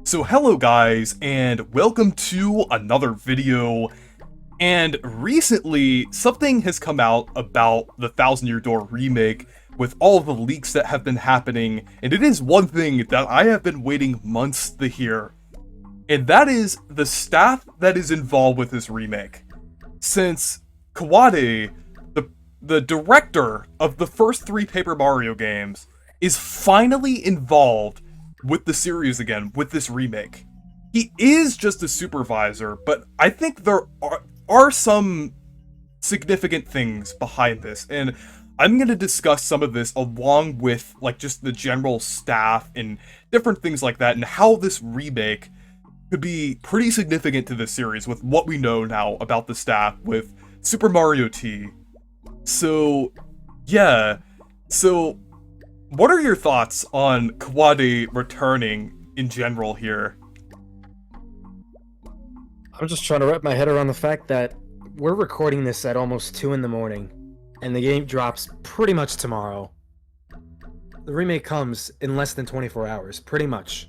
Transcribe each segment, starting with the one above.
So hello guys, and welcome to another video. And recently, something has come out about the Thousand Year Door remake with all of the leaks that have been happening, and it is one thing that I have been waiting months to hear, and that is the staff that is involved with this remake. Since Kade, the director of the first three Paper Mario games, is finally involved with the series again, with this remake. He is just a supervisor, but I think there are some significant things behind this, and I'm going to discuss some of this along with like just the general staff and different things like that, and how this remake could be pretty significant to this series with what we know now about the staff with Super Mario T. So, yeah. So, what are your thoughts on Kade returning in general here? I'm just trying to wrap my head around the fact that we're recording this at almost 2 in the morning, and the game drops pretty much tomorrow. The remake comes in less than 24 hours, pretty much.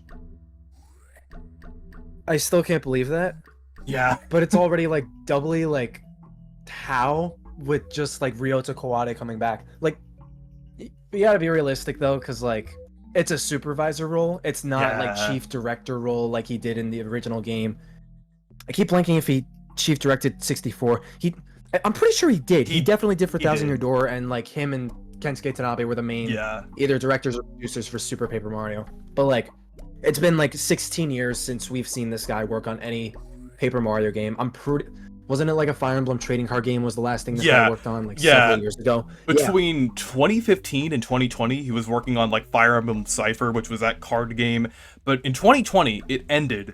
I still can't believe that. Yeah. But it's already like doubly like how with just like Ryota Kade coming back. Like, you gotta be realistic though, because like it's a supervisor role. It's not like chief director role like he did in the original game. I keep blanking if he chief directed 64. I'm pretty sure he did. He definitely did for Thousand Year Door, and like him and Kensuke Tanabe were the main either directors or producers for Super Paper Mario. But like, it's been like 16 years since we've seen this guy work on any Paper Mario game. Wasn't it like a Fire Emblem trading card game was the last thing this guy worked on like several years ago? Between 2015 and 2020, he was working on like Fire Emblem Cypher, which was that card game. But in 2020, it ended.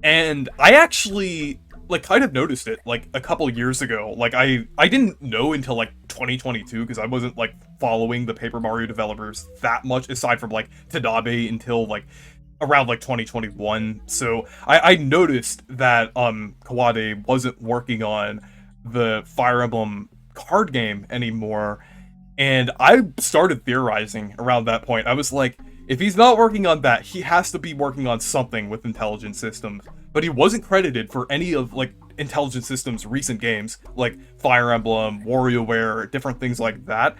And I actually like kind of noticed it like a couple years ago. Like I didn't know until like 2022 because I wasn't like following the Paper Mario developers that much aside from like Tanabe until like around like 2021. So I noticed that Kade wasn't working on the Fire Emblem card game anymore, and I started theorizing around that point. I was like, if he's not working on that, he has to be working on something with Intelligent Systems. But he wasn't credited for any of like Intelligent Systems' recent games, like Fire Emblem, WarioWare, different things like that.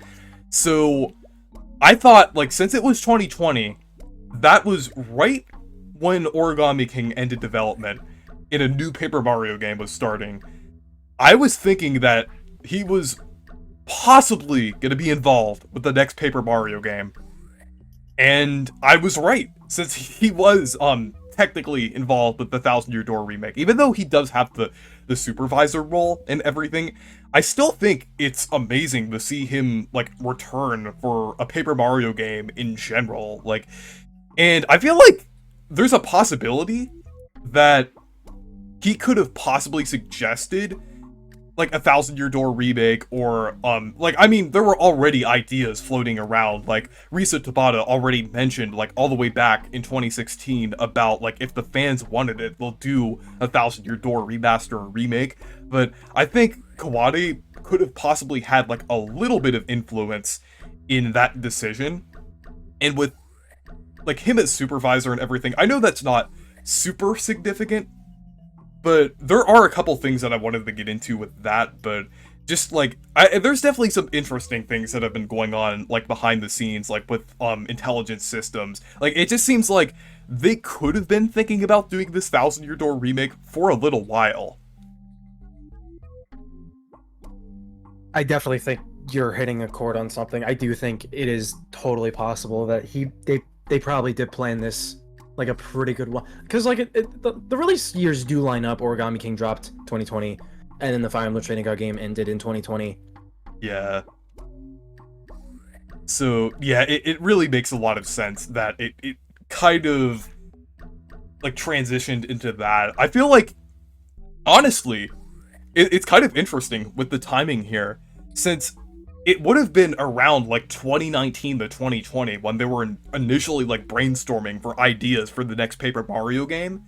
So I thought, like, since it was 2020, that was right when Origami King ended development and a new Paper Mario game was starting. I was thinking that he was possibly going to be involved with the next Paper Mario game. And I was right, since he was technically involved with the Thousand Year Door remake. Even though he does have the supervisor role and everything, I still think it's amazing to see him like return for a Paper Mario game in general. Like, and I feel like there's a possibility that he could have possibly suggested like a Thousand Year Door remake, or like, I mean, there were already ideas floating around. Like Risa Tabata already mentioned like all the way back in 2016 about like if the fans wanted it, they'll do a Thousand Year Door remaster or remake. But I think Kade could have possibly had like a little bit of influence in that decision. And with like him as supervisor and everything, I know that's not super significant, but there are a couple things that I wanted to get into with that. But just like, there's definitely some interesting things that have been going on like behind the scenes, like with Intelligent Systems. Like, it just seems like they could have been thinking about doing this Thousand Year Door remake for a little while. I definitely think you're hitting a chord on something. I do think it is totally possible that they probably did plan this like a pretty good one, because like the release years do line up. Origami King dropped 2020, and then the Fire Emblem trading card game ended in 2020. Yeah. So yeah, it really makes a lot of sense that it kind of like transitioned into that. I feel like, honestly, it's kind of interesting with the timing here, since it would have been around like 2019 to 2020 when they were initially like brainstorming for ideas for the next Paper Mario game.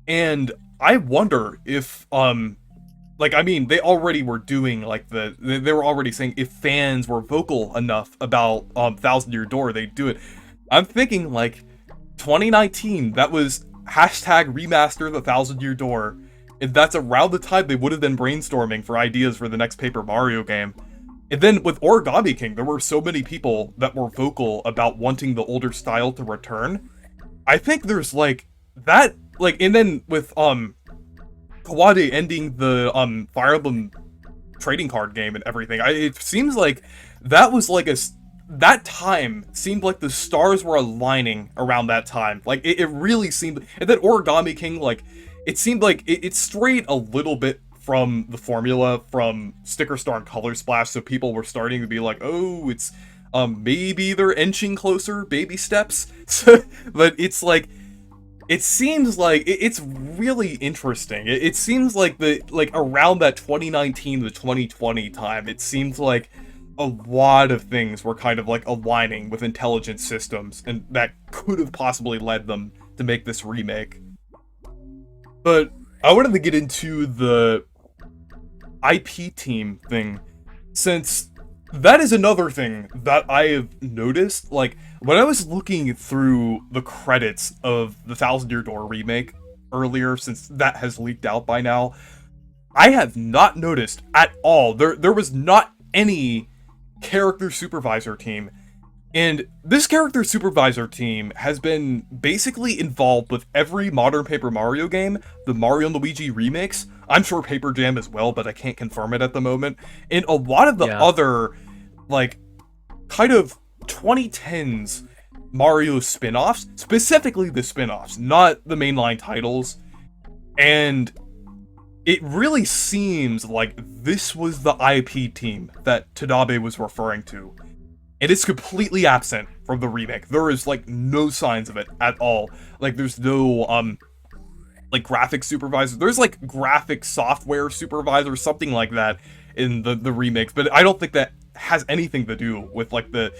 And I wonder if like, I mean, they already were doing like they were already saying if fans were vocal enough about Thousand Year Door, they'd do it. I'm thinking like 2019, that was hashtag remaster the Thousand Year Door. And that's around the time they would have been brainstorming for ideas for the next Paper Mario game. And then with Origami King, there were so many people that were vocal about wanting the older style to return. I think there's like that, like, and then with Kade ending the Fire Emblem trading card game and everything, it seems like that was like that time seemed like the stars were aligning around that time. Like it really seemed, and then Origami King, like it seemed like it strayed a little bit from the formula from Sticker Star and Color Splash, so people were starting to be like, oh, it's maybe they're inching closer, baby steps. But it's like, it seems like it's really interesting. It seems like around that 2019 to 2020 time, it seems like a lot of things were kind of like aligning with intelligent systems, and that could have possibly led them to make this remake. But I wanted to get into the IP team thing, since that is another thing that I have noticed. Like, when I was looking through the credits of the Thousand Year Door remake earlier, since that has leaked out by now, I have not noticed at all. There was not any character supervisor team. And this character supervisor team has been basically involved with every modern Paper Mario game, the Mario and Luigi remakes. I'm sure Paper Jam as well, but I can't confirm it at the moment. And a lot of the other, like, kind of 2010s Mario spin-offs, specifically the spin-offs, not the mainline titles. And it really seems like this was the IP team that Tadabe was referring to. And it's completely absent from the remake. There is, like, no signs of it at all. Like, there's no, like, graphics supervisor. There's, like, graphic software supervisor, something like that in the remakes. But I don't think that has anything to do with, like, the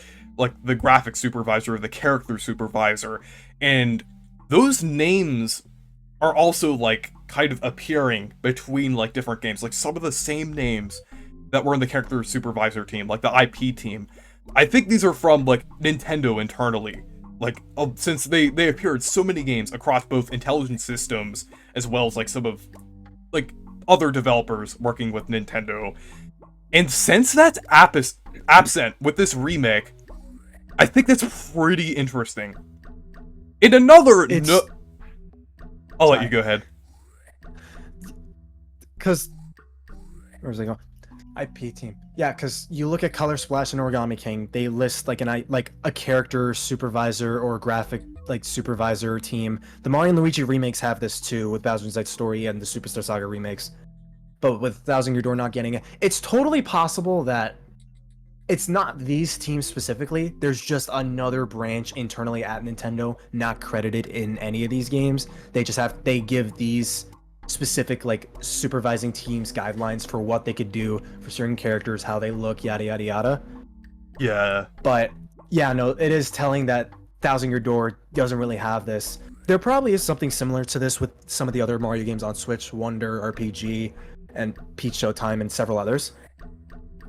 graphic supervisor or the character supervisor. And those names are also, like, kind of appearing between, like, different games. Like, some of the same names that were in the character supervisor team, like the IP team. I think these are from, like, Nintendo internally. Like, since they appeared so many games across both intelligent systems, as well as, like, some of, like, other developers working with Nintendo. And since that's absent with this remake, I think that's pretty interesting. In another I'll let you go ahead. Because, where's it going? IP team. Yeah, because you look at Color Splash and Origami King, they list like a character supervisor or graphic like supervisor team. The Mario and Luigi remakes have this too, with Bowser's Inside Story and the Superstar Saga remakes. But with Thousand Year Door not getting it, it's totally possible that it's not these teams specifically. There's just another branch internally at Nintendo not credited in any of these games. They give these specific like supervising teams guidelines for what they could do for certain characters, how they look, yada yada yada. Yeah. But yeah, no, it is telling that Thousand Year Door doesn't really have this. There probably is something similar to this with some of the other Mario games on Switch, Wonder, RPG, and Peach Showtime, and several others.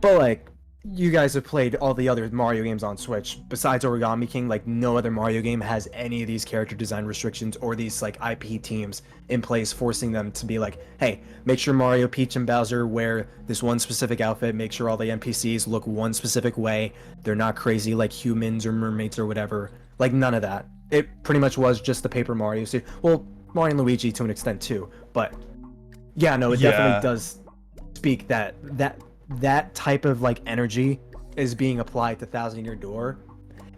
But like, you guys have played all the other Mario games on Switch. Besides Origami King, like no other Mario game has any of these character design restrictions or these like IP teams in place, forcing them to be like, hey, make sure Mario, Peach, and Bowser wear this one specific outfit. Make sure all the NPCs look one specific way. They're not crazy like humans or mermaids or whatever. Like none of that. It pretty much was just the Paper Mario series. Well, Mario and Luigi to an extent too. But yeah, no, it definitely does speak that type of like energy is being applied to Thousand Year Door,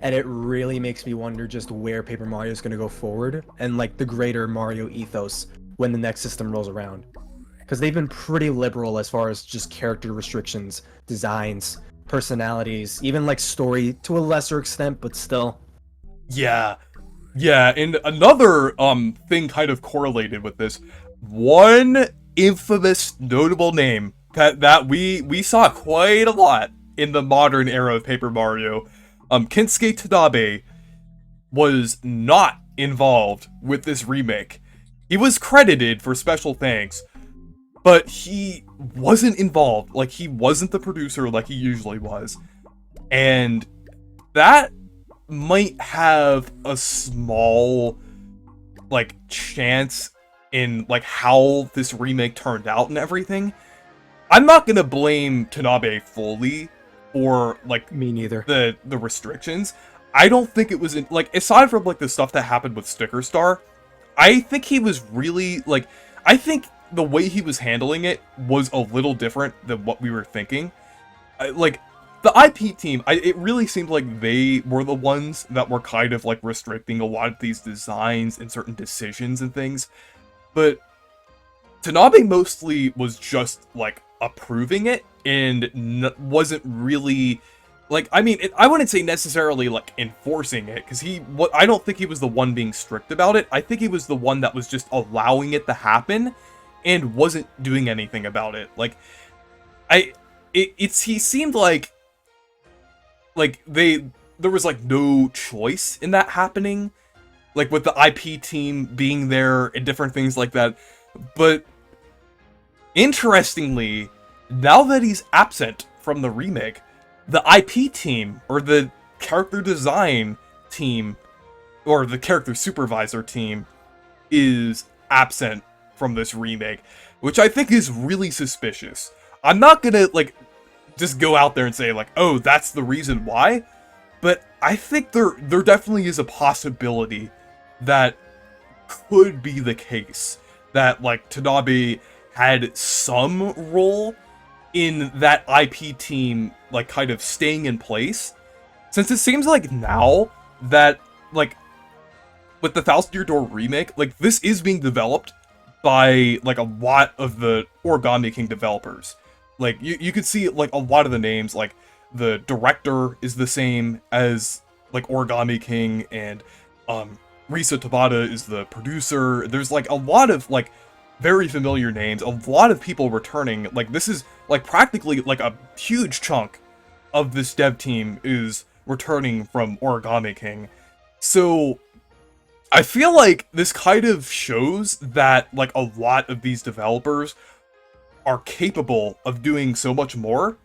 and it really makes me wonder just where Paper Mario is going to go forward and like the greater Mario ethos when the next system rolls around, because they've been pretty liberal as far as just character restrictions, designs, personalities, even like story to a lesser extent, but still. Yeah, and another thing kind of correlated with this, one infamous notable name that we saw quite a lot in the modern era of Paper Mario. Kensuke Tadabe was not involved with this remake. He was credited for special thanks, but he wasn't involved. Like, he wasn't the producer like he usually was. And that might have a small like chance in like how this remake turned out and everything, I'm not gonna blame Tanabe fully for like Me neither. the restrictions. I don't think it was in, like, aside from like the stuff that happened with Sticker Star, I think he was really like, I think the way he was handling it was a little different than what we were thinking. Like the IP team, it really seemed like they were the ones that were kind of like restricting a lot of these designs and certain decisions and things. But Tanabe mostly was just like approving it and wasn't really like, I mean, I wouldn't say necessarily like enforcing it, because I don't think he was the one being strict about it. I think he was the one that was just allowing it to happen and wasn't doing anything about it. Like, he seemed like there was like no choice in that happening, like with the IP team being there and different things like that. But interestingly, now that he's absent from the remake, the IP team, or the character design team, or the character supervisor team, is absent from this remake, which I think is really suspicious. I'm not gonna like just go out there and say like, oh, that's the reason why, but I think there definitely is a possibility that could be the case, that like Tanabe had some role in that IP team like kind of staying in place, since it seems like now that like with the Thousand Year Door remake, like this is being developed by like a lot of the Origami King developers. Like you could see like a lot of the names, like the director is the same as like Origami King, and Risa Tabata is the producer. There's like a lot of like very familiar names, a lot of people returning. Like this is like practically like a huge chunk of this dev team is returning from Origami King. So I feel like this kind of shows that like a lot of these developers are capable of doing so much more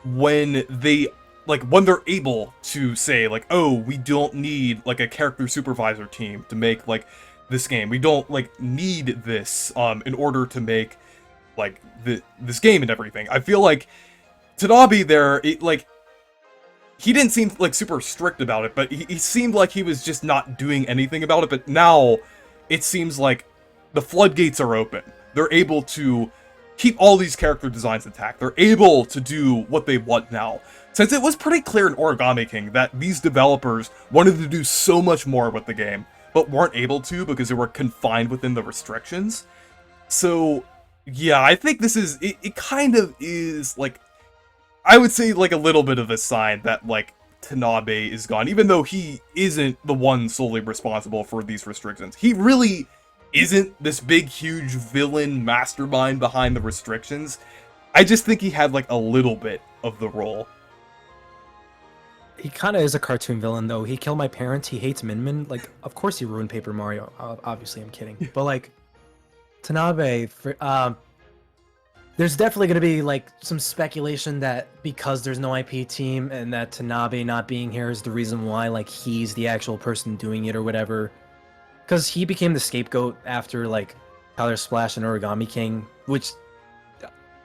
when they're able to say like, oh, we don't need like a character supervisor team to make like this game. We don't like need this in order to make like this game and everything. I feel like Tanabe there, he didn't seem like super strict about it, but he seemed like he was just not doing anything about it. But now it seems like the floodgates are open. They're able to keep all these character designs intact. They're able to do what they want now. Since it was pretty clear in Origami King that these developers wanted to do so much more with the game, but weren't able to because they were confined within the restrictions. So, yeah, I think this is, it kind of is, like, I would say, like, a little bit of a sign that, like, Tanabe is gone, even though he isn't the one solely responsible for these restrictions. He really isn't this big, huge villain mastermind behind the restrictions. I just think he had, like, a little bit of the role. He kind of is a cartoon villain, though. He killed my parents. He hates Min Min. Like, of course he ruined Paper Mario. Obviously, I'm kidding. But, like, Tanabe, there's definitely going to be, like, some speculation that because there's no IP team and that Tanabe not being here is the reason why, like, he's the actual person doing it or whatever. Because he became the scapegoat after, like, Color Splash and Origami King, which,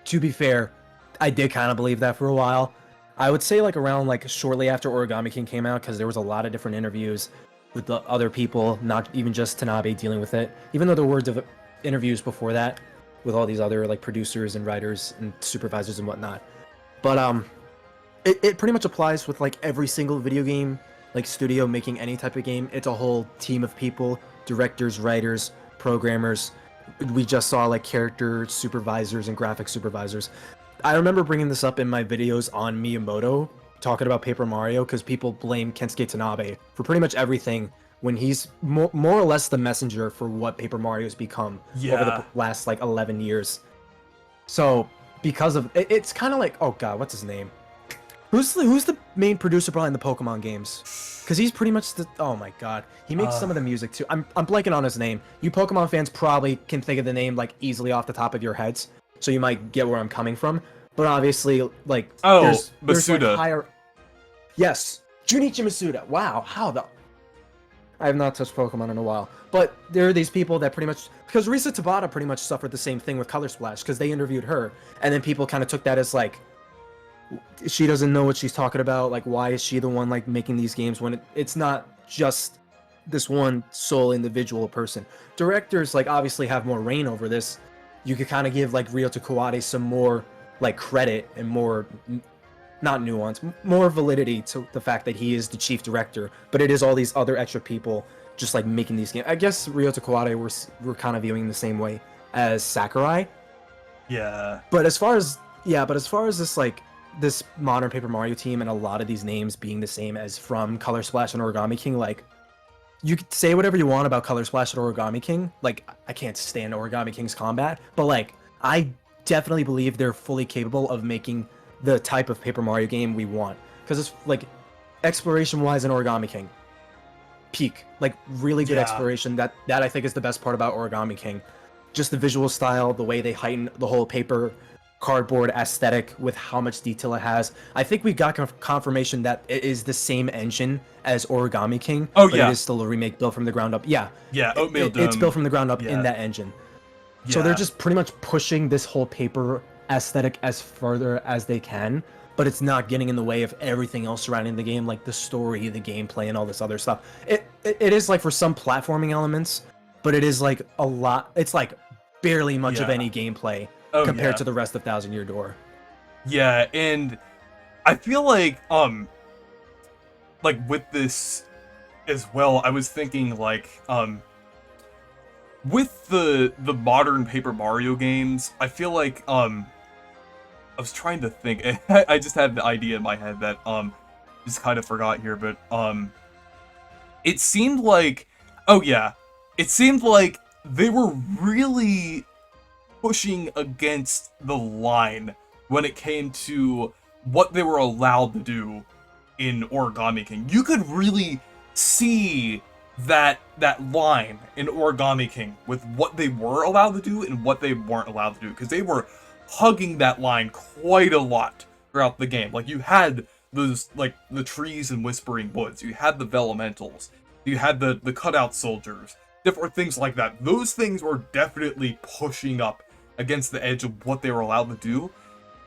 to be fair, I did kind of believe that for a while. I would say, like, around, like, shortly after Origami King came out, because there was a lot of different interviews with the other people, not even just Tanabe dealing with it, even though there were interviews before that with all these other, like, producers and writers and supervisors and whatnot. But, it pretty much applies with, like, every single video game, like, studio making any type of game. It's a whole team of people, directors, writers, programmers. We just saw, like, character supervisors and graphic supervisors. I remember bringing this up in my videos on Miyamoto, talking about Paper Mario, because people blame Kensuke Tanabe for pretty much everything when he's more or less the messenger for what Paper Mario's become over the last, like, 11 years. So, because of... It's kind of like... Oh, God, what's his name? Who's the main producer behind the Pokemon games? Because he's pretty much the... Oh, my God. He makes some of the music, too. I'm blanking on his name. You Pokemon fans probably can think of the name, like, easily off the top of your heads. So you might get where I'm coming from. But obviously, like... there's Masuda. like higher... Yes. Junichi Masuda. Wow. How the... I have not touched Pokemon in a while. But there are these people that pretty much, because Risa Tabata pretty much suffered the same thing with Color Splash, because they interviewed her, and then people kind of took that as like, she doesn't know what she's talking about. Like, why is she the one like making these games when it's not just this one sole individual person? Directors like obviously have more reign over this. You could kind of give like Ryota Kawade some more like credit and more not nuance, more validity to the fact that he is the chief director, but it is all these other extra people just like making these games. I guess Ryota Kawade we're kind of viewing the same way as Sakurai. Yeah. But as far as this like this modern Paper Mario team and a lot of these names being the same as from Color Splash and Origami King, like you could say whatever you want about Color Splash and Origami King. Like I can't stand Origami King's combat, but like I definitely believe they're fully capable of making the type of Paper Mario game we want. Because it's like exploration wise in Origami King, peak, like really good exploration. That I think is the best part about Origami King. Just the visual style, the way they heighten the whole paper cardboard aesthetic with how much detail it has. I think we got confirmation that it is the same engine as Origami King. Oh, but yeah. it is still a remake built from the ground up. Yeah. Yeah, Oatmeal Dome. It's built from the ground up in that engine. Yeah. So they're just pretty much pushing this whole paper aesthetic as further as they can, but it's not getting in the way of everything else surrounding the game, like the story, the gameplay, and all this other stuff. It is like for some platforming elements, but it is like a lot. It's like barely much of any gameplay compared to the rest of Thousand Year Door. Yeah, and I feel like with this as well, I was thinking like with the modern Paper Mario games, I feel like I was trying to think. I just had the idea in my head that just kind of forgot here, but it seemed like it seemed like they were really pushing against the line when it came to what they were allowed to do in Origami King. You could really see that line in Origami King with what they were allowed to do and what they weren't allowed to do, because they were hugging that line quite a lot throughout the game. Like you had those like the trees and whispering woods, you had the Vellumentals, you had the cutout soldiers, different things like that. Those things were definitely pushing up against the edge of what they were allowed to do.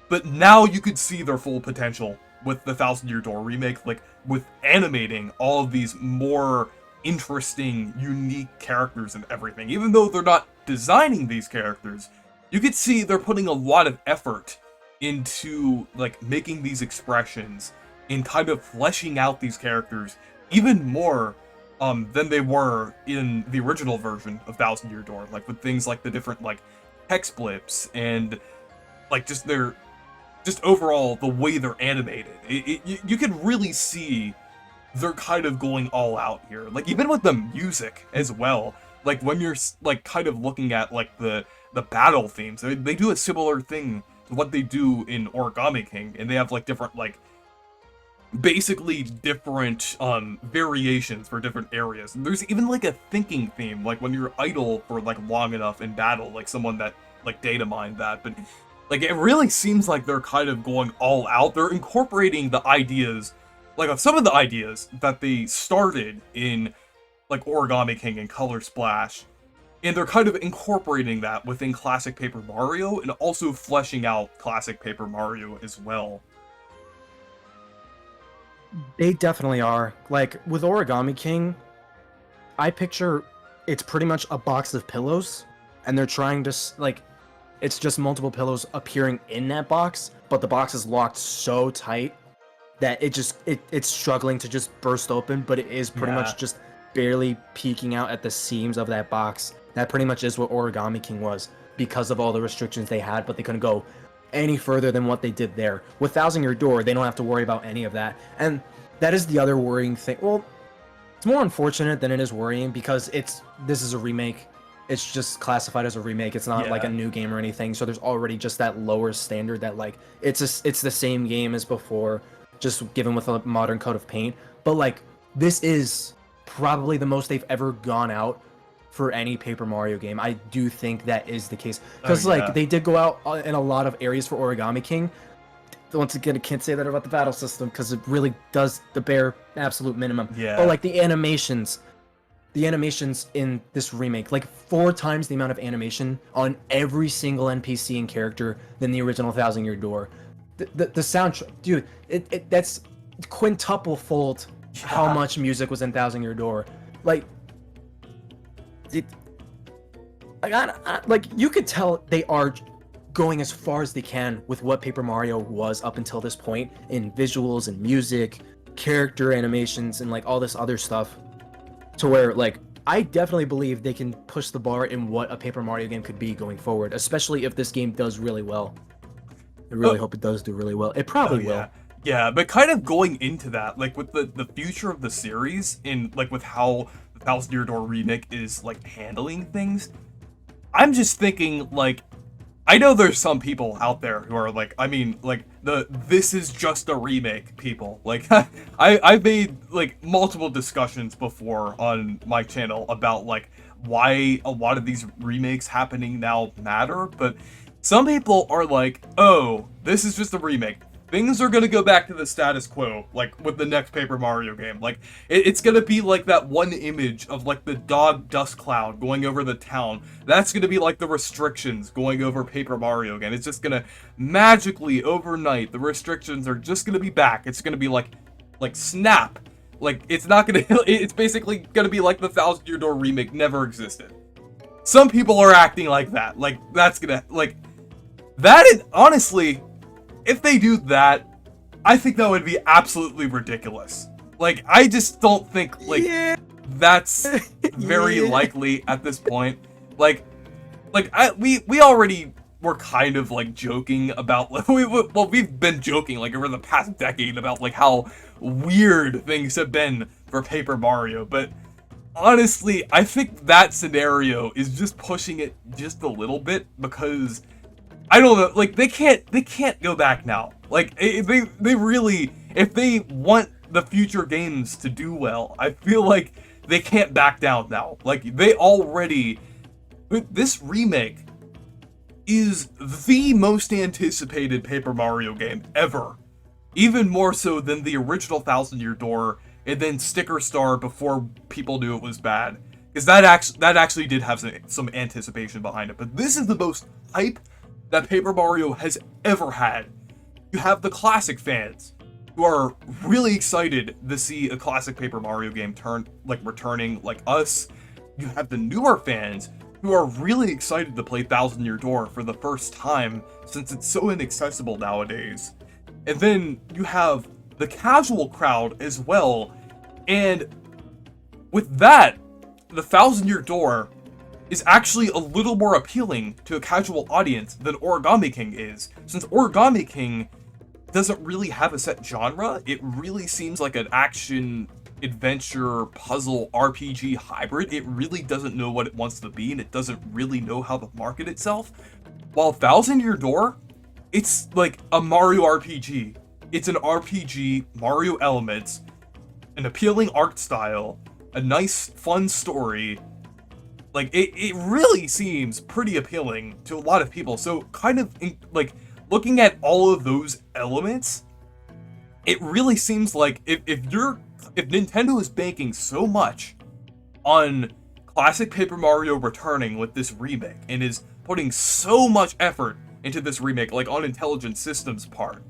But now you could see their full potential with the Thousand Year Door remake, like with animating all of these more interesting, unique characters and everything. Even though they're not designing these characters, you could see they're putting a lot of effort into like making these expressions and kind of fleshing out these characters even more than they were in the original version of Thousand Year Door, like with things like the different like text blips and like just their overall the way they're animated. You can really see they're kind of going all out here, like even with the music as well. Like when you're like kind of looking at like the battle themes, they do a similar thing to what they do in Origami King, and they have like different like basically different variations for different areas. And there's even like a thinking theme, like when you're idle for like long enough in battle, like someone that like data mined that. But like it really seems like they're kind of going all out. They're incorporating the ideas, like some of the ideas that they started in like Origami King and Color Splash, and they're kind of incorporating that within classic Paper Mario and also fleshing out classic Paper Mario as well. They definitely are. Like with Origami King, I picture it's pretty much a box of pillows, and they're trying to like, it's just multiple pillows appearing in that box, but the box is locked so tight that it's struggling to just burst open, but it is pretty much just barely peeking out at the seams of that box. That pretty much is what Origami King was, because of all the restrictions they had, but they couldn't go any further than what they did there. With Thousand Year Door, they don't have to worry about any of that. And that is the other worrying thing. Well, it's more unfortunate than it is worrying, because this is a remake. It's just classified as a remake. It's not like a new game or anything. So there's already just that lower standard that like it's the same game as before, just given with a modern coat of paint. But like this is probably the most they've ever gone out for any Paper Mario game. I do think that is the case, because like they did go out in a lot of areas for Origami King. Once again, I can't say that about the battle system, because it really does the bare absolute minimum. But like the animations, the animations in this remake, like 4 times the amount of animation on every single NPC and character than the original Thousand Year Door. The soundtrack, dude, that's quintuple fold how Yeah. much music was in Thousand Year Door. Like, it, like you could tell they are going as far as they can with what Paper Mario was up until this point in visuals and music, character animations, and like all this other stuff. To where, like, I definitely believe they can push the bar in what a Paper Mario game could be going forward, especially if this game does really well. I really hope it does do really well. It probably will. Yeah, but kind of going into that, like with the future of the series, in like with how the Thousand Year Door remake is like handling things, I'm just thinking like, I know there's some people out there who are like, I mean, like this is just a remake people. Like I've made like multiple discussions before on my channel about like why a lot of these remakes happening now matter, but some people are like, oh, this is just a remake. Things are gonna go back to the status quo, like with the next Paper Mario game. Like it's gonna be like that one image of like the dog dust cloud going over the town. That's gonna be like the restrictions going over Paper Mario again. It's just gonna magically overnight, the restrictions are just gonna be back. It's gonna be like snap. Like it's not gonna. It's basically gonna be like the Thousand Year Door remake never existed. Some people are acting like that. Like that's gonna like that is honestly. If they do that, I think that would be absolutely ridiculous. Like, I just don't think, like, that's very likely at this point. Like, we already were kind of, like, joking about, we've been joking, like, over the past decade about, like, how weird things have been for Paper Mario, but honestly, I think that scenario is just pushing it just a little bit, because I don't know, like, they can't go back now. Like, they really, if they want the future games to do well, I feel like they can't back down now. Like, they already, this remake is the most anticipated Paper Mario game ever. Even more so than the original Thousand Year Door, and then Sticker Star before people knew it was bad. Because that actually did have some anticipation behind it. But this is the most hype that Paper Mario has ever had. You have the classic fans who are really excited to see a classic Paper Mario game returning, like us. You have the newer fans who are really excited to play Thousand Year Door for the first time since it's so inaccessible nowadays. And then you have the casual crowd as well. And with that, the Thousand Year Door is actually a little more appealing to a casual audience than Origami King is, since Origami King doesn't really have a set genre. It really seems like an action, adventure, puzzle, RPG hybrid. It really doesn't know what it wants to be, and it doesn't really know how to market itself. While Thousand Year Door, it's like a Mario RPG. It's an RPG, Mario elements, an appealing art style, a nice, fun story. Like, it really seems pretty appealing to a lot of people. So, kind of, like, looking at all of those elements, it really seems like if Nintendo is banking so much on classic Paper Mario returning with this remake, and is putting so much effort into this remake, like on Intelligent Systems' part,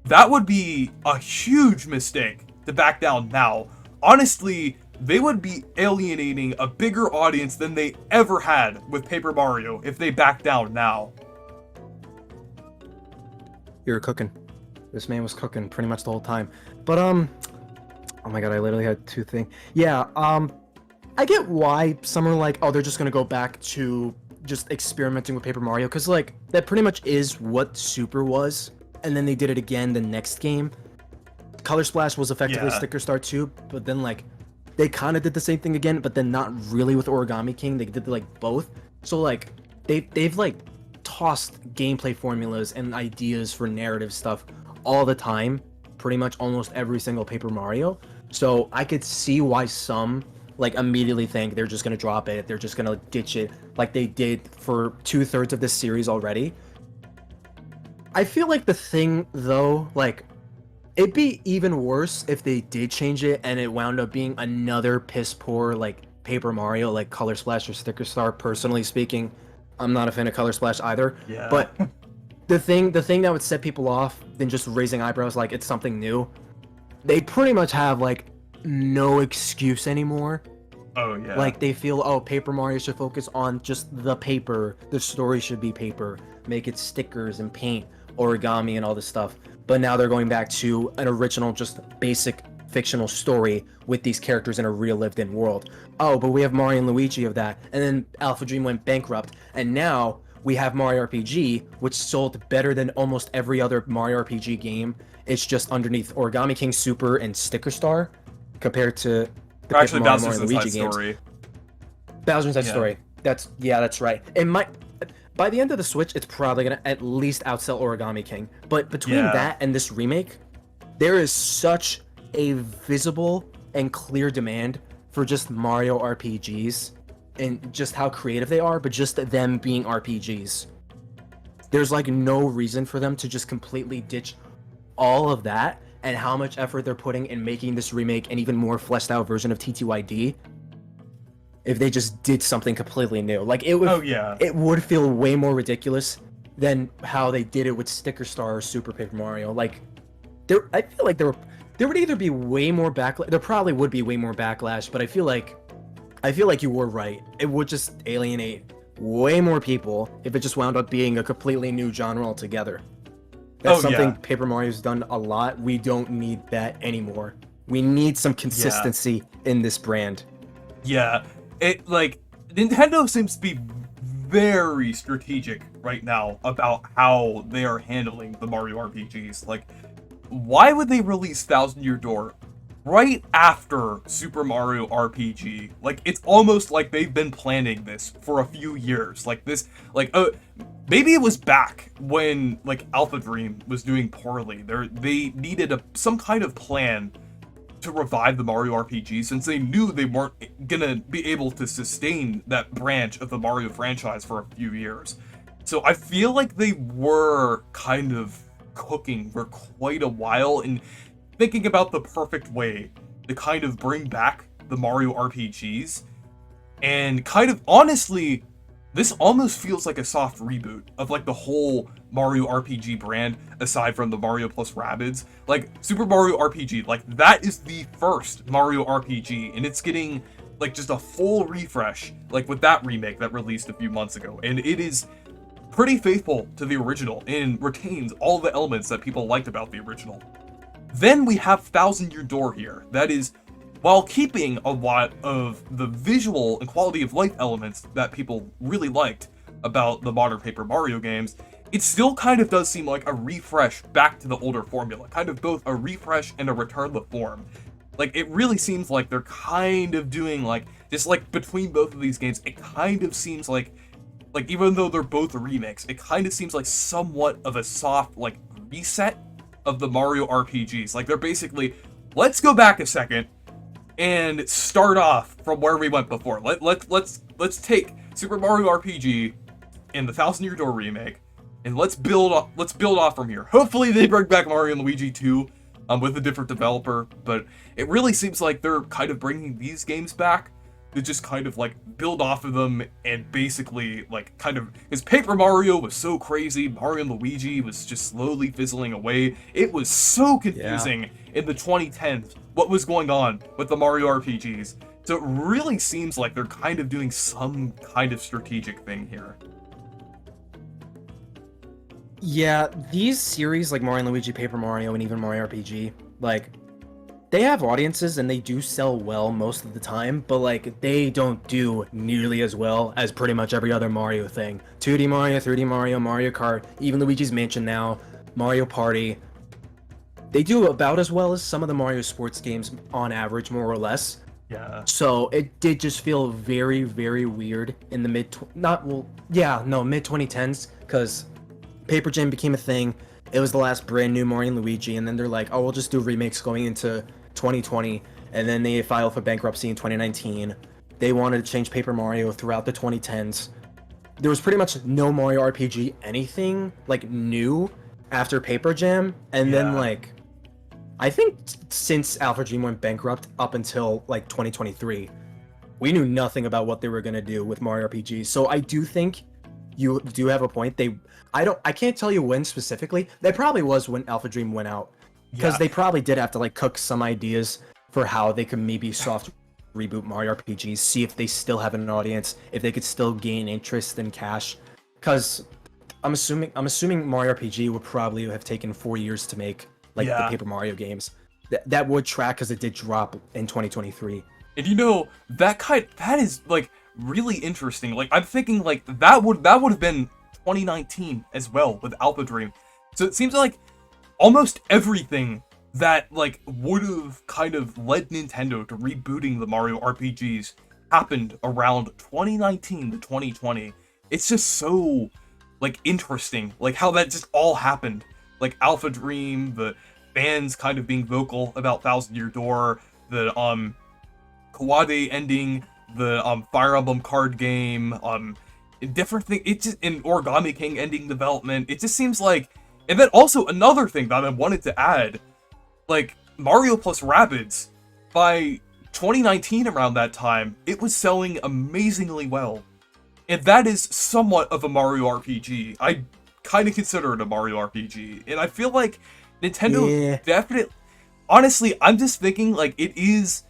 that would be a huge mistake to back down now. Honestly, they would be alienating a bigger audience than they ever had with Paper Mario if they back down now. You're cooking. This man was cooking pretty much the whole time. But oh my god, I literally had two things. Yeah, I get why some are like, oh, they're just gonna go back to just experimenting with Paper Mario, because like that pretty much is what Super was, and then they did it again the next game. Color Splash was effectively Sticker Star 2, but then like they kind of did the same thing again, but then not really with Origami King. They did like both. So like they've like tossed gameplay formulas and ideas for narrative stuff all the time, pretty much almost every single Paper Mario. So I could see why some like immediately think they're just gonna drop it, they're just gonna ditch it, like they did for 2/3 of this series already. I feel like the thing though, like, it'd be even worse if they did change it and it wound up being another piss poor like Paper Mario, like Color Splash or Sticker Star. Personally speaking, I'm not a fan of Color Splash either. Yeah. But the thing that would set people off than just raising eyebrows like it's something new, they pretty much have like no excuse anymore. Oh yeah. Like they feel, oh, Paper Mario should focus on just the paper. The story should be paper. Make it stickers and paint, origami, and all this stuff. But now they're going back to an original, just basic fictional story with these characters in a real lived-in world. Oh, but we have Mario and Luigi of that, and then Alpha Dream went bankrupt, and now we have Mario RPG, which sold better than almost every other Mario RPG game. It's just underneath Origami King Super and Sticker Star, compared to the Actually, Paper Bowser's Mario and Luigi Inside games. Story. Bowser's Inside Story. That's right. It might, by the end of the Switch, it's probably gonna at least outsell Origami King. But between that and this remake, there is such a visible and clear demand for just Mario RPGs and just how creative they are, but just them being RPGs. There's like no reason for them to just completely ditch all of that and how much effort they're putting in making this remake an even more fleshed out version of TTYD if they just did something completely new. Like it would it would feel way more ridiculous than how they did it with Sticker Star or Super Paper Mario. Like I feel like there would either be way more backlash, there probably would be way more backlash, but I feel like you were right. It would just alienate way more people if it just wound up being a completely new genre altogether. That's something Paper Mario's done a lot. We don't need that anymore. We need some consistency in this brand. Yeah, it like Nintendo seems to be very strategic right now about how they are handling the Mario RPGs. Like, why would they release Thousand Year Door right after Super Mario RPG? Like, it's almost like they've been planning this for a few years. Like this, like, maybe it was back when like Alpha Dream was doing poorly. They needed some kind of plan to revive the Mario RPG, since they knew they weren't gonna be able to sustain that branch of the Mario franchise for a few years. So I feel like they were kind of cooking for quite a while and thinking about the perfect way to kind of bring back the Mario RPGs. And kind of, honestly, this almost feels like a soft reboot of like the whole Mario RPG brand, aside from the Mario plus Rabbids. Like Super Mario RPG, like that is the first Mario RPG, and it's getting like just a full refresh, like with that remake that released a few months ago. And it is pretty faithful to the original and retains all the elements that people liked about the original. Then we have Thousand Year Door here. That is, while keeping a lot of the visual and quality of life elements that people really liked about the modern Paper Mario games, it still kind of does seem like a refresh back to the older formula. Kind of both a refresh and a return to form. Like, it really seems like they're kind of doing like, just like between both of these games, it kind of seems like even though they're both remakes, it kind of seems like somewhat of a soft like reset of the Mario RPGs. Like they're basically, let's go back a second and start off from where we went before. Let's take Super Mario RPG and the Thousand Year Door remake, and let's build off from here. Hopefully they bring back Mario and Luigi 2 with a different developer, but it really seems like they're kind of bringing these games back to just kind of like build off of them and basically like kind of, because Paper Mario was so crazy, Mario and Luigi was just slowly fizzling away. It was so confusing in the 2010s what was going on with the Mario RPGs. So it really seems like they're kind of doing some kind of strategic thing here. Yeah, these series like Mario and Luigi, Paper Mario, and even Mario RPG, like, they have audiences and they do sell well most of the time, but like they don't do nearly as well as pretty much every other Mario thing. 2D Mario, 3D Mario, Mario Kart, even Luigi's Mansion now, Mario Party. They do about as well as some of the Mario sports games on average, more or less. Yeah. So it did just feel very, very weird in the mid 2010s, because Paper Jam became a thing. It was the last brand new Mario and Luigi, and then they're like, oh, we'll just do remakes going into 2020, and then they filed for bankruptcy in 2019. They wanted to change Paper Mario throughout the 2010s. There was pretty much no Mario RPG anything like new after Paper Jam, and then like, I think since Alpha Dream went bankrupt up until like 2023, we knew nothing about what they were gonna do with Mario RPG. So I do think you do have a point. I can't tell you when specifically. That probably was when Alpha Dream went out, because Yeah, they probably did have to like cook some ideas for how they could maybe soft reboot Mario RPGs, see if they still have an audience, if they could still gain interest in cash. Because I'm assuming Mario RPG would probably have taken 4 years to make, like the yeah. Paper Mario games. That would track because it did drop in 2023. And that is like really interesting. Like I'm thinking like that would have been 2019 as well with Alpha Dream. So it seems like almost everything that like would have kind of led Nintendo to rebooting the Mario RPGs happened around 2019 to 2020. It's just so like interesting, like how that just all happened. Like Alpha Dream, the fans kind of being vocal about Thousand Year Door, the Kade ending, the Fire Emblem card game, different thing. It just in Origami King ending development. It just seems like, and then also another thing that I wanted to add, like Mario plus Rabbids, by 2019 around that time, it was selling amazingly well, and that is somewhat of a Mario RPG. I kind of consider it a Mario RPG, and I feel like Nintendo Yeah. definitely. Honestly, I'm just thinking like it is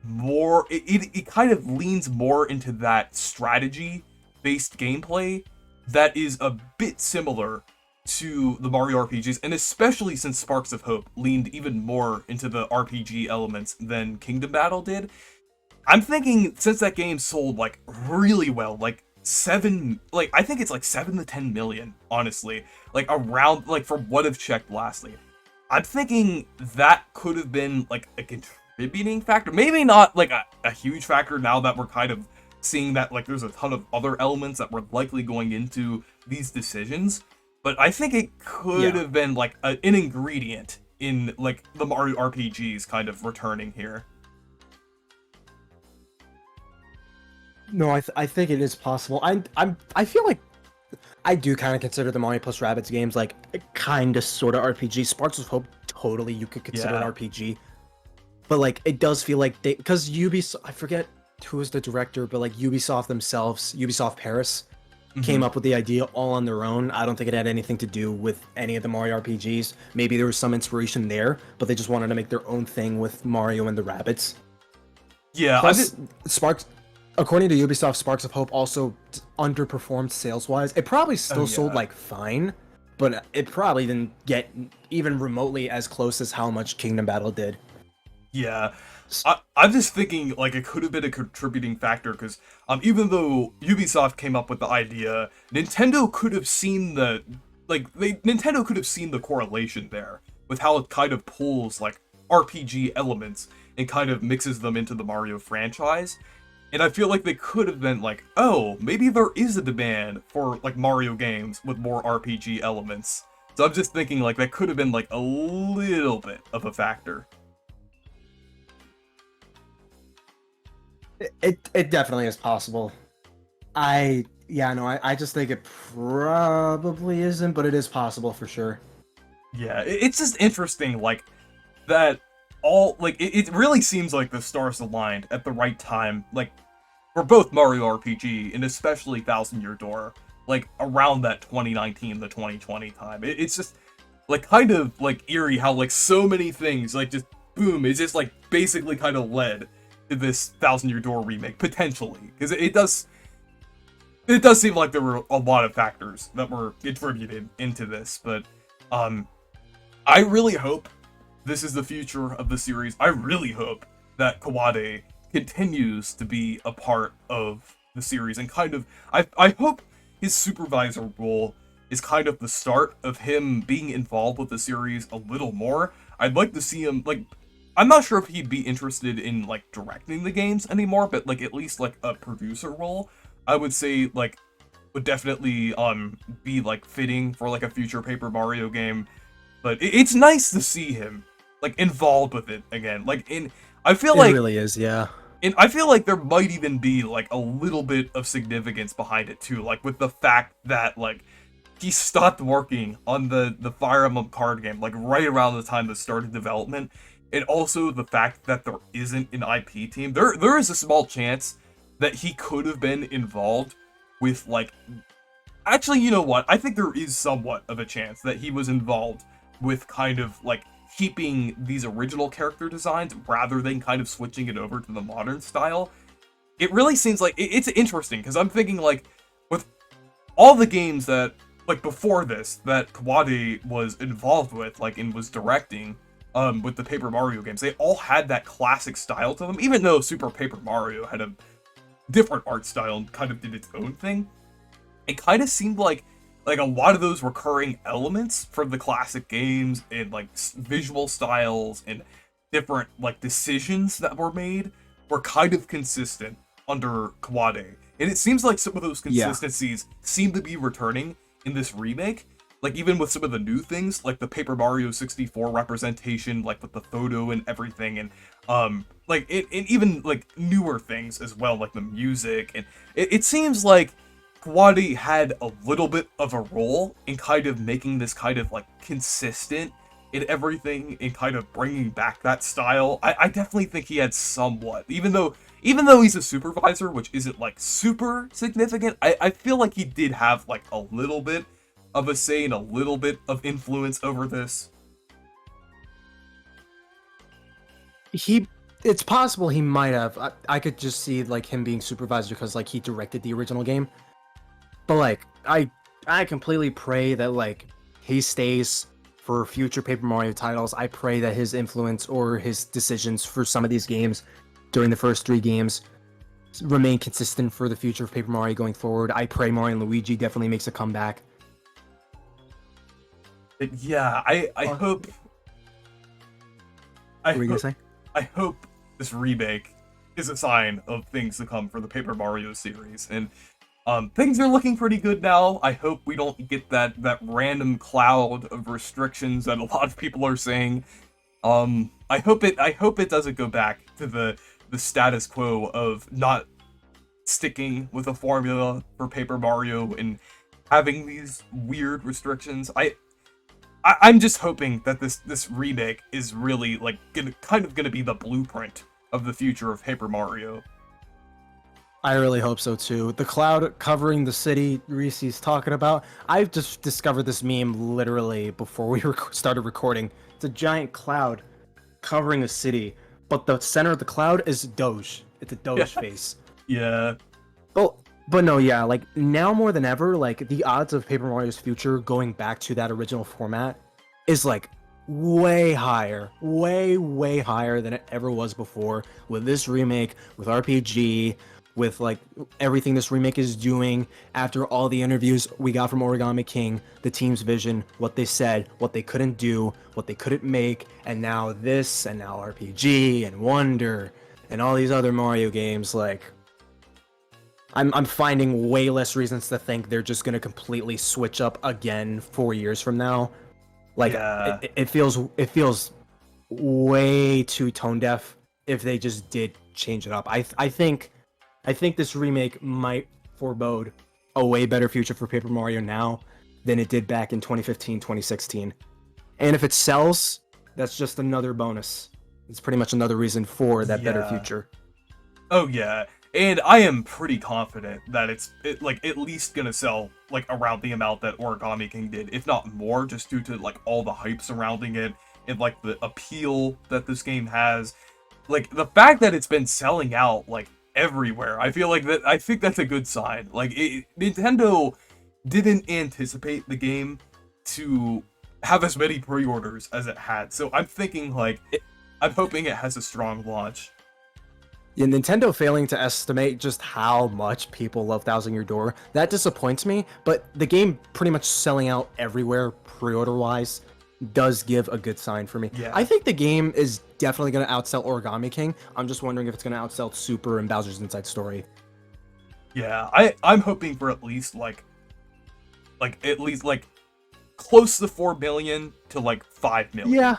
more it kind of leans more into that strategy based gameplay that is a bit similar to the Mario RPGs, and especially since Sparks of Hope leaned even more into the RPG elements than Kingdom Battle did. I'm thinking since that game sold like really well, like I think it's like 7 to 10 million, honestly, like around, like from what I've checked lastly. I'm thinking that could have been like a contributing factor. Maybe not like a huge factor now that we're kind of seeing that like there's a ton of other elements that were likely going into these decisions. But I think it could Yeah. have been like an ingredient in like the Mario RPGs kind of returning here. No, I think it is possible. I feel like I do kind of consider the Mario plus Rabbids games like kind of sort of RPG. Sparks of Hope, totally you could consider an Yeah. RPG, but like it does feel like they, because Ubisoft, I forget who was the director, but like Ubisoft themselves, Ubisoft Paris, came Mhm. up with the idea all on their own. I don't think it had anything to do with any of the Mario RPGs. Maybe there was some inspiration there, but they just wanted to make their own thing with Mario and the Rabbids. Yeah, I Plus, just Sparks, according to Ubisoft, Sparks of Hope also underperformed sales-wise. It probably oh still sold yeah. like fine, but it probably didn't get even remotely as close as how much Kingdom Battle did. Yeah, I'm just thinking like it could have been a contributing factor because even though Ubisoft came up with the idea, Nintendo could have seen Nintendo could have seen the correlation there with how it kind of pulls like RPG elements and kind of mixes them into the Mario franchise. And I feel like they could have been like, oh, maybe there is a demand for like Mario games with more RPG elements. So I'm just thinking like that could have been like a little bit of a factor. It definitely is possible. I just think it probably isn't, but it is possible for sure. Yeah, it's just interesting, like, that all, like, it really seems like the stars aligned at the right time, like, for both Mario RPG and especially Thousand Year Door, like, around that 2019 to 2020 time. It's just, like, kind of, like, eerie how, like, so many things, like, just, boom, it's just, like, basically kind of led to this Thousand Year Door remake, potentially, because it does seem like there were a lot of factors that were attributed into this, but, I really hope this is the future of the series. I really hope that Kawade continues to be a part of the series and kind of I hope his supervisor role is kind of the start of him being involved with the series a little more. I'd like to see him like I'm not sure if he'd be interested in like directing the games anymore, but like at least like a producer role, I would say like would definitely be like fitting for like a future Paper Mario game. But it's nice to see him like involved with it again. Like I feel It like really is, yeah. I feel like there might even be like a little bit of significance behind it too, like with the fact that like he stopped working on the Fire Emblem card game like right around the time that started development, and also the fact that there isn't an IP team, there is a small chance that he could have been involved with, like, actually, you know what? I think there is somewhat of a chance that he was involved with kind of like keeping these original character designs rather than kind of switching it over to the modern style. It really seems like it's interesting because I'm thinking like with all the games that like before this that Kade was involved with, like and was directing with the Paper Mario games, they all had that classic style to them, even though Super Paper Mario had a different art style and kind of did its own thing. It kind of seemed like a lot of those recurring elements from the classic games and like visual styles and different like decisions that were made were kind of consistent under Kade. And it seems like some of those consistencies seem to be returning in this remake. Like even with some of the new things, like the Paper Mario 64 representation, like with the photo and everything, and like and even like newer things as well, like the music, and it seems like Kade had a little bit of a role in kind of making this kind of like consistent in everything and kind of bringing back that style. I definitely think he had somewhat, even though he's a supervisor, which isn't like super significant, I feel like he did have like a little bit of a say and a little bit of influence over this. It's possible he might have. I could just see like him being supervisor because like he directed the original game. But like I completely pray that like he stays for future Paper Mario titles. I pray that his influence or his decisions for some of these games during the first 3 games remain consistent for the future of Paper Mario going forward. I pray Mario and Luigi definitely makes a comeback. Yeah, I hope. What were you gonna say? I hope this remake is a sign of things to come for the Paper Mario series, and things are looking pretty good now. I hope we don't get that random cloud of restrictions that a lot of people are saying. I hope it doesn't go back to the status quo of not sticking with a formula for Paper Mario and having these weird restrictions. I'm just hoping that this remake is really like gonna be the blueprint of the future of Paper Mario. I really hope so too. The cloud covering the city Reese's talking about. I've just discovered this meme literally before we started recording. It's a giant cloud covering a city, but the center of the cloud is Doge. It's a Doge face. Yeah. But no, yeah, like now more than ever, like the odds of Paper Mario's future going back to that original format is like way higher, way higher than it ever was before with this remake, with RPG, with like everything this remake is doing after all the interviews we got from Origami King, the team's vision, what they said, what they couldn't do, what they couldn't make, and now this, and now RPG and Wonder and all these other Mario games. Like I'm finding way less reasons to think they're just gonna completely switch up again 4 years from now. Like Yeah. it feels way too tone deaf if they just did change it up. I think this remake might forebode a way better future for Paper Mario now than it did back in 2015, 2016. And if it sells, that's just another bonus. It's pretty much another reason for that better future. Oh yeah. And I am pretty confident that it's like at least gonna sell like around the amount that Origami King did, if not more, just due to like all the hype surrounding it and like the appeal that this game has. Like the fact that it's been selling out like everywhere, I think that's a good sign. Like Nintendo didn't anticipate the game to have as many pre-orders as it had, so I'm hoping it has a strong launch. Yeah, Nintendo failing to estimate just how much people love Thousand Year Door, that disappoints me, but the game pretty much selling out everywhere pre-order wise does give a good sign for me. Yeah. I think the game is definitely going to outsell Origami King. I'm just wondering if it's going to outsell Super and Bowser's Inside Story. Yeah, I'm hoping for at least like close to 4 million to like 5 million. Yeah.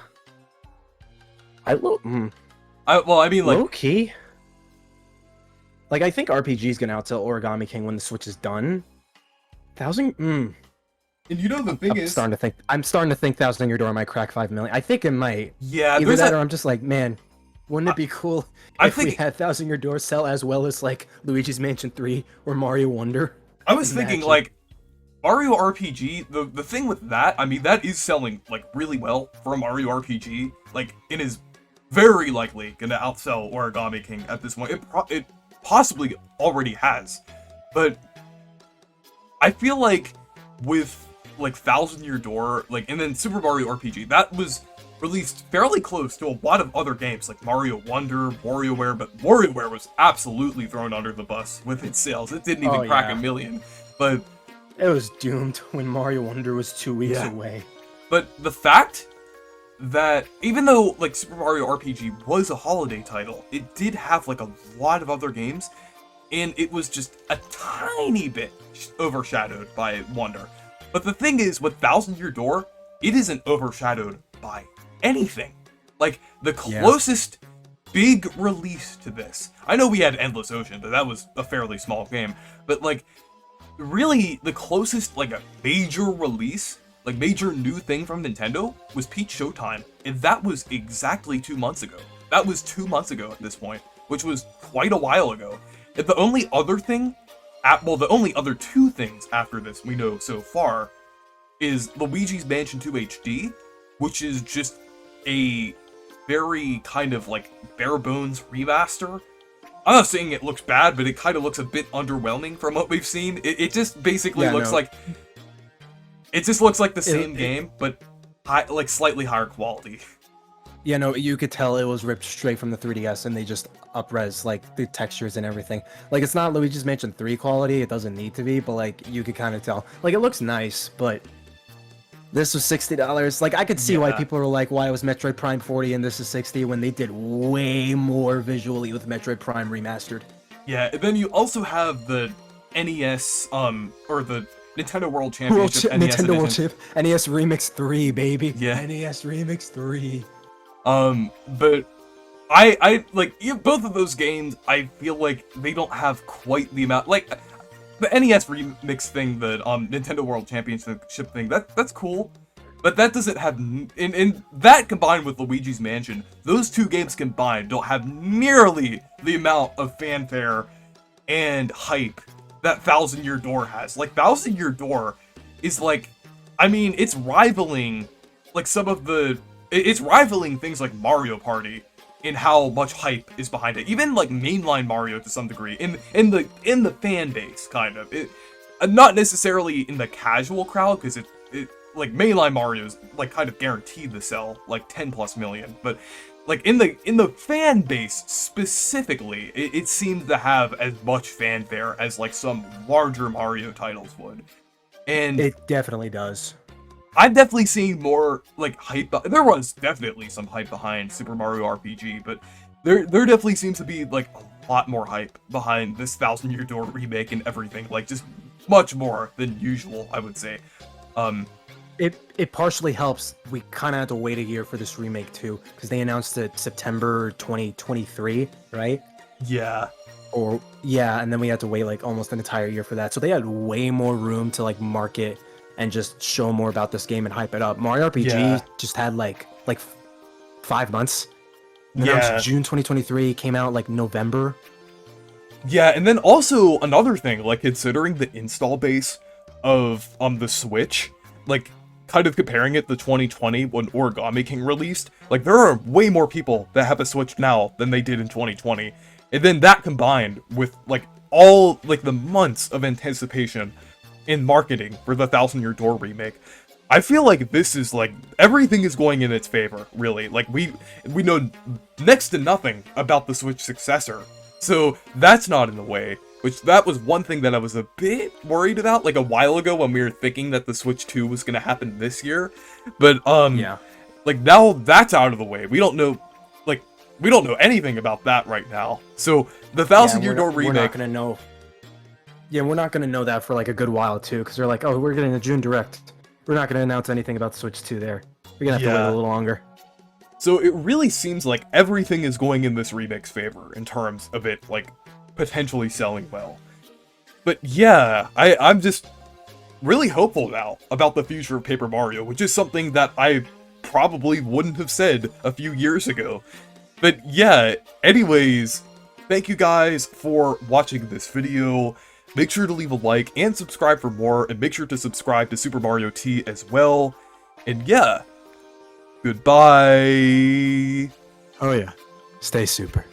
I mean like low key. Like I think RPG is going to outsell Origami King when the Switch is done. And you know the thing is, I'm starting to think Thousand Year Door might crack 5 million. I think it might. yeah, Either that or I'm just like, man, wouldn't it be cool I'm if we thinking, had Thousand Year Door sell as well as like Luigi's Mansion 3 or Mario Wonder? I was thinking Imagine. like Mario RPG. The thing with that, I mean, that is selling like really well for a Mario RPG. Like it is very likely gonna outsell Origami King at this point. It possibly already has, but I feel like with like Thousand Year Door, like, and then Super Mario RPG, that was released fairly close to a lot of other games like Mario Wonder, WarioWare, but WarioWare was absolutely thrown under the bus with its sales. It didn't even crack a million, but it was doomed when Mario Wonder was 2 weeks Yeah. away. But the fact that even though like Super Mario RPG was a holiday title, it did have like a lot of other games, and it was just a tiny bit overshadowed by Wonder. But the thing is, with Thousand Year Door, it isn't overshadowed by anything. Like, the closest big release to this, I know we had Endless Ocean, but that was a fairly small game, but like, really, the closest, like, a major release, like, major new thing from Nintendo was Peach Showtime, and that was exactly 2 months ago. That was 2 months ago at this point, which was quite a while ago. And the only other thing, well, the only other two things after this we know so far is Luigi's Mansion 2 HD, which is just a very kind of like bare bones remaster. I'm not saying it looks bad, but it kind of looks a bit underwhelming from what we've seen. It just basically looks like it just looks like the same game, but like slightly higher quality. Yeah, no, you could tell it was ripped straight from the 3DS, and they just up-res like the textures and everything. Like, it's not Luigi's Mansion 3 quality; it doesn't need to be, but like you could kind of tell. Like, it looks nice, but this was $60. Like, I could see why people are like, "Why was Metroid Prime 40 and this is 60?" when they did way more visually with Metroid Prime Remastered. Yeah, and then you also have the NES, or the Nintendo World Championship NES Nintendo World Edition. Champ, NES Remix 3, baby. Yeah. NES Remix 3. But I like both of those games. I feel like they don't have quite the amount. Like the NES remix thing, the Nintendo World Championship thing. That's cool, but that doesn't have. In that combined with Luigi's Mansion, those two games combined don't have nearly the amount of fanfare and hype that Thousand Year Door has. Like Thousand Year Door is like, I mean, it's rivaling like some of the. It's rivaling things like Mario Party in how much hype is behind it. Even like mainline Mario to some degree in the fan base, kind of. Not necessarily in the casual crowd, because it like mainline Mario's like kind of guaranteed to sell like 10+ million, but like in the fan base specifically, it seems to have as much fanfare as like some larger Mario titles would. And it definitely does. I'm definitely seeing more like hype. There was definitely some hype behind Super Mario RPG, but there definitely seems to be like a lot more hype behind this Thousand Year Door remake and everything. Like just much more than usual, I would say. It partially helps. We kind of had to wait a year for this remake too, because they announced it September 2023, right? Yeah. Or yeah, and then we had to wait like almost an entire year for that. So they had way more room to like market and just show more about this game and hype it up. Mario RPG just had like 5 months. Announced June 2023, came out like November. Yeah, and then also another thing, like considering the install base of the Switch, like kind of comparing it to 2020 when Origami King released, like there are way more people that have a Switch now than they did in 2020. And then that combined with like all like the months of anticipation in marketing for the Thousand Year Door remake, I feel like this is like everything is going in its favor, really. Like we know next to nothing about the Switch successor, so that's not in the way. Which that was one thing that I was a bit worried about like a while ago when we were thinking that the Switch 2 was gonna happen this year. But like now that's out of the way. We don't know anything about that right now. So the Thousand Year Door remake, we're not gonna know. Yeah, we're not gonna know that for like a good while too, because they're like, oh, we're getting a June Direct. We're not gonna announce anything about the Switch 2 there. We're gonna have to wait a little longer. So it really seems like everything is going in this remake's favor in terms of it like potentially selling well. But yeah, I'm just really hopeful now about the future of Paper Mario, which is something that I probably wouldn't have said a few years ago. But yeah, anyways, thank you guys for watching this video. Make sure to leave a like and subscribe for more, and make sure to subscribe to Super Mario T as well. And yeah, goodbye. Oh yeah, stay super.